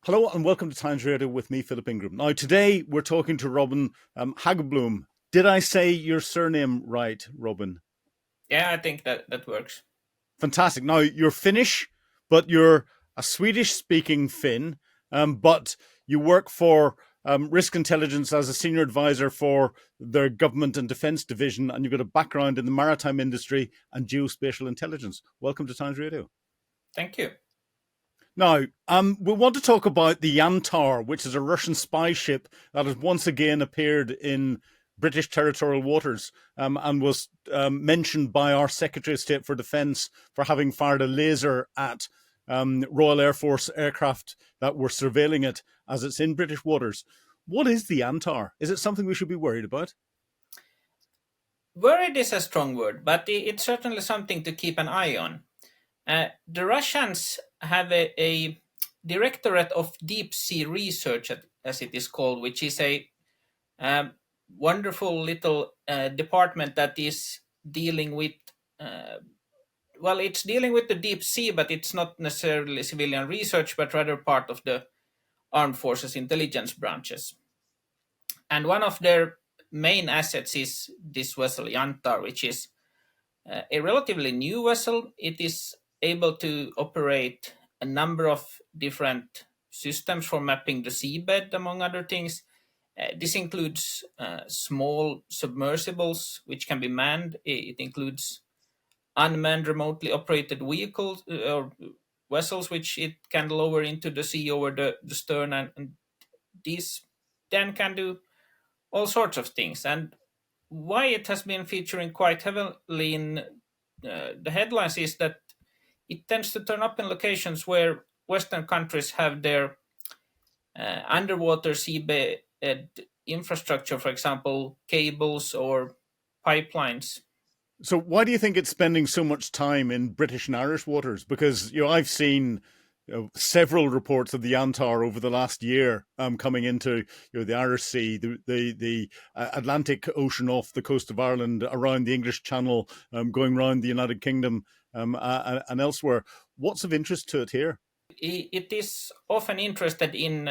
Hello and welcome to Times Radio with me, Philip Ingram. Now, today we're talking to Robin Häggblom. Did I say your surname right, Robin? Yeah, I think that works. Fantastic. Now, you're Finnish, but you're a Swedish speaking Finn, but you work for Risk Intelligence as a senior advisor for their government and defence division, and you've got a background in the maritime industry and geospatial intelligence. Welcome to Times Radio. Thank you. Now, we want to talk about the Yantar, which is a Russian spy ship that has once again appeared in British territorial waters and was mentioned by our Secretary of State for Defence for having fired a laser at Royal Air Force aircraft that were surveilling it as it's in British waters. What is the Yantar? Is it something we should be worried about? Worried is a strong word, but it's certainly something to keep an eye on. The Russians have a Directorate of Deep Sea Research, as it is called, which is a um, wonderful little department that is dealing with. Uh, well, it's dealing with the deep sea, but it's not necessarily civilian research, but rather part of the armed forces intelligence branches. And one of their main assets is this vessel Yantar, which is a relatively new vessel. It is able to operate a number of different systems for mapping the seabed, among other things. This includes small submersibles, which can be manned. It includes unmanned, remotely operated vehicles or vessels, which it can lower into the sea over the stern, and these then can do all sorts of things. And why it has been featuring quite heavily in the headlines is that it tends to turn up in locations where Western countries have their underwater seabed infrastructure, for example, cables or pipelines. So why do you think it's spending so much time in British and Irish waters? Because I've seen several reports of the Yantar over the last year coming into the Irish Sea, the Atlantic Ocean off the coast of Ireland, around the English Channel, going around the United Kingdom and elsewhere. What's of interest to it here? It is often interested in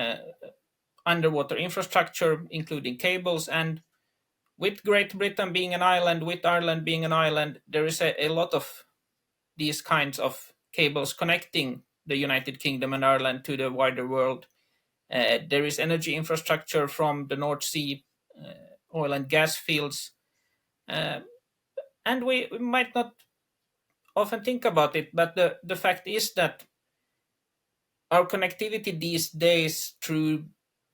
underwater infrastructure, including cables, and with Great Britain being an island, with Ireland being an island, there is a lot of these kinds of cables connecting the United Kingdom and Ireland to the wider world. There is energy infrastructure from the North Sea, oil and gas fields, uh, and we might not often think about it, but the fact is that our connectivity these days through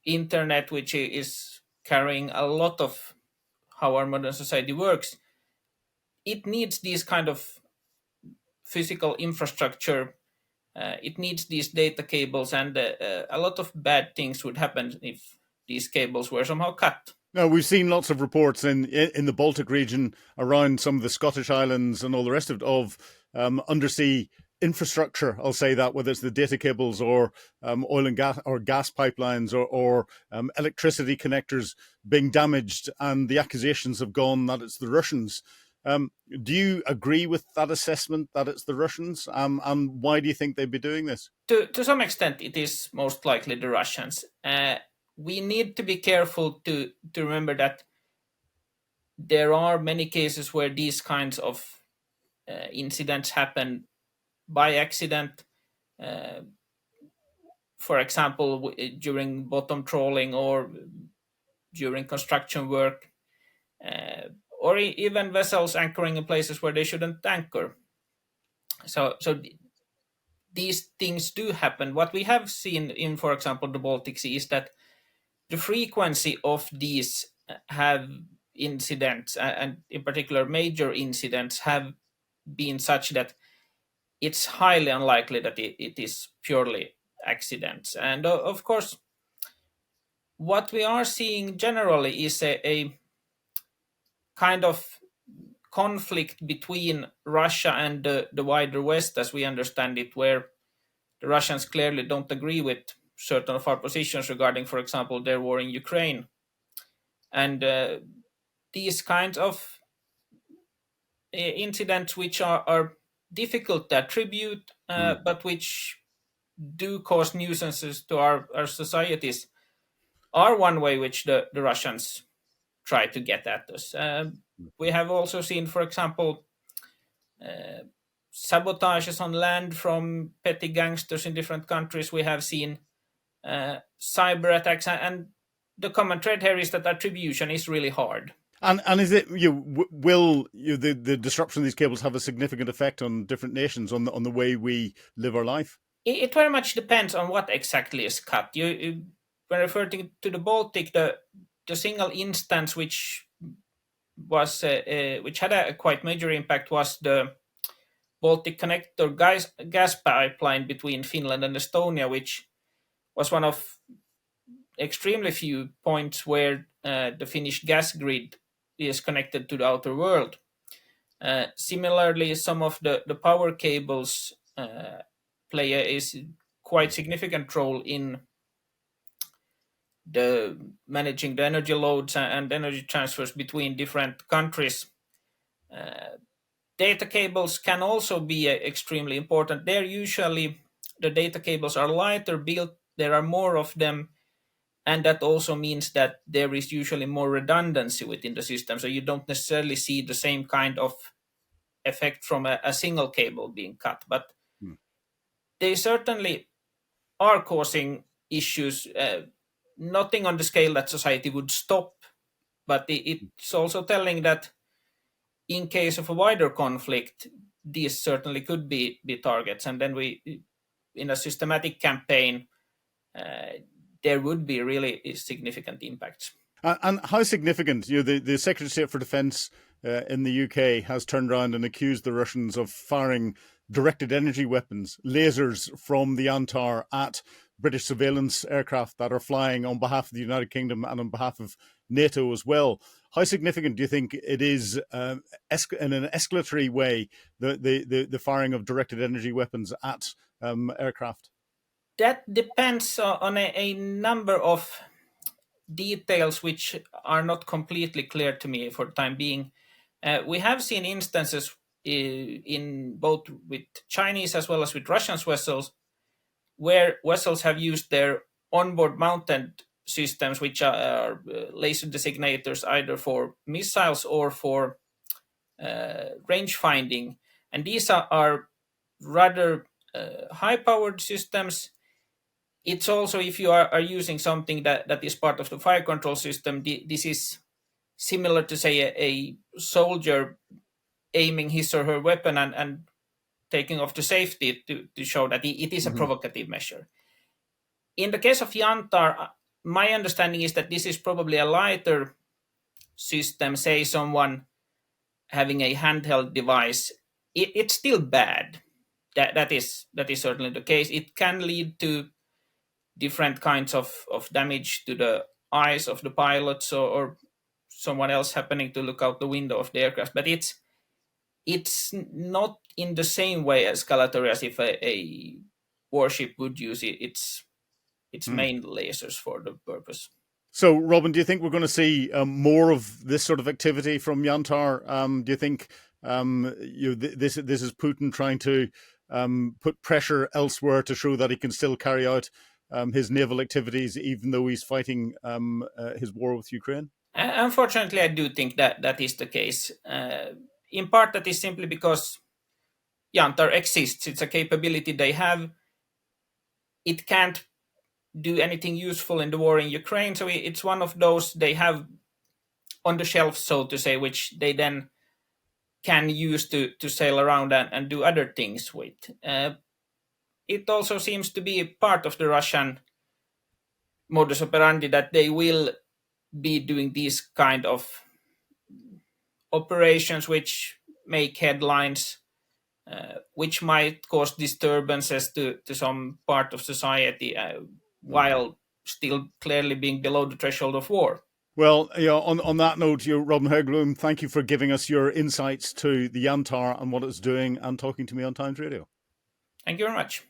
internet, which is carrying a lot of how our modern society works, it needs these kind of physical infrastructure. It needs these data cables, and a lot of bad things would happen if these cables were somehow cut. Now, we've seen lots of reports in the Baltic region around some of the Scottish islands and all the rest of it of undersea infrastructure. I'll say that, whether it's the data cables or oil and gas pipelines or electricity connectors being damaged, and the accusations have gone that it's the Russians. Do you agree with that assessment that it's the Russians? And why do you think they'd be doing this? To some extent, it is most likely the Russians. We need to be careful to remember that there are many cases where these kinds of incidents happen by accident. Uh, for example, during bottom trawling or during construction work, uh, or even vessels anchoring in places where they shouldn't anchor. So these things do happen. What we have seen in, for example, the Baltic Sea is that the frequency of these have incidents, and in particular major incidents, have been such that it's highly unlikely that it is purely accidents. And of course, what we are seeing generally is a kind of conflict between Russia and the wider West, as we understand it, where the Russians clearly don't agree with certain of our positions regarding, for example, their war in Ukraine. And these kinds of incidents, which are difficult to attribute, but which do cause nuisances to our societies are one way which the Russians try to get at us. We have also seen, for example, sabotages on land from petty gangsters in different countries. We have seen cyber attacks, and the common thread here is that attribution is really hard. And is it will the disruption of these cables have a significant effect on different nations on the way we live our life? It very much depends on what exactly is cut. When referring to the Baltic, the single instance which was which had a quite major impact was the Baltic Connector gas pipeline between Finland and Estonia, which was one of extremely few points where the Finnish gas grid is connected to the outer world. Similarly, some of the power cables play a quite significant role in the managing the energy loads and energy transfers between different countries. Data cables can also be extremely important. They're usually the data cables are lighter built. There are more of them, and that also means that there is usually more redundancy within the system. So you don't necessarily see the same kind of effect from a single cable being cut, but Hmm. they certainly are causing issues. Nothing on the scale that society would stop, but it's also telling that in case of a wider conflict, these certainly could be targets, and then in a systematic campaign, uh, there would be really significant impacts. And how significant? The Secretary of State for Defence in the UK has turned around and accused the Russians of firing directed energy weapons, lasers from the Yantar at British surveillance aircraft that are flying on behalf of the United Kingdom and on behalf of NATO as well. How significant do you think it is, in an escalatory way, the firing of directed energy weapons at aircraft? That depends on a number of details which are not completely clear to me for the time being. We have seen instances in both with Chinese as well as with Russian vessels where vessels have used their onboard mounted systems, which are laser designators either for missiles or for range finding. And these are rather high powered systems. It's also, if you are using something that is part of the fire control system, this is similar to, say, a soldier aiming his or her weapon and taking off to safety to show that it is a Mm-hmm. provocative measure. In the case of Yantar, my understanding is that this is probably a lighter system, say someone having a handheld device. It's still bad. That is certainly the case. It can lead to different kinds of damage to the eyes of the pilots or someone else happening to look out the window of the aircraft. But it's not in the same way escalatory as if a warship would use its main lasers for the purpose. So, Robin, do you think we're going to see more of this sort of activity from Yantar? Do you think this is Putin trying to put pressure elsewhere to show that he can still carry out his naval activities, even though he's fighting his war with Ukraine? Unfortunately, I do think that is the case. In part, that is simply because Yantar exists. It's a capability they have. It can't do anything useful in the war in Ukraine, so it's one of those they have on the shelf, so to say, which they then can use to sail around and do other things with. It also seems to be part of the Russian modus operandi that they will be doing these kind of operations which make headlines, which might cause disturbances to some part of society, while still clearly being below the threshold of war. Well, on that note, Robin Häggblom, thank you for giving us your insights to the Yantar and what it's doing and talking to me on Times Radio. Thank you very much.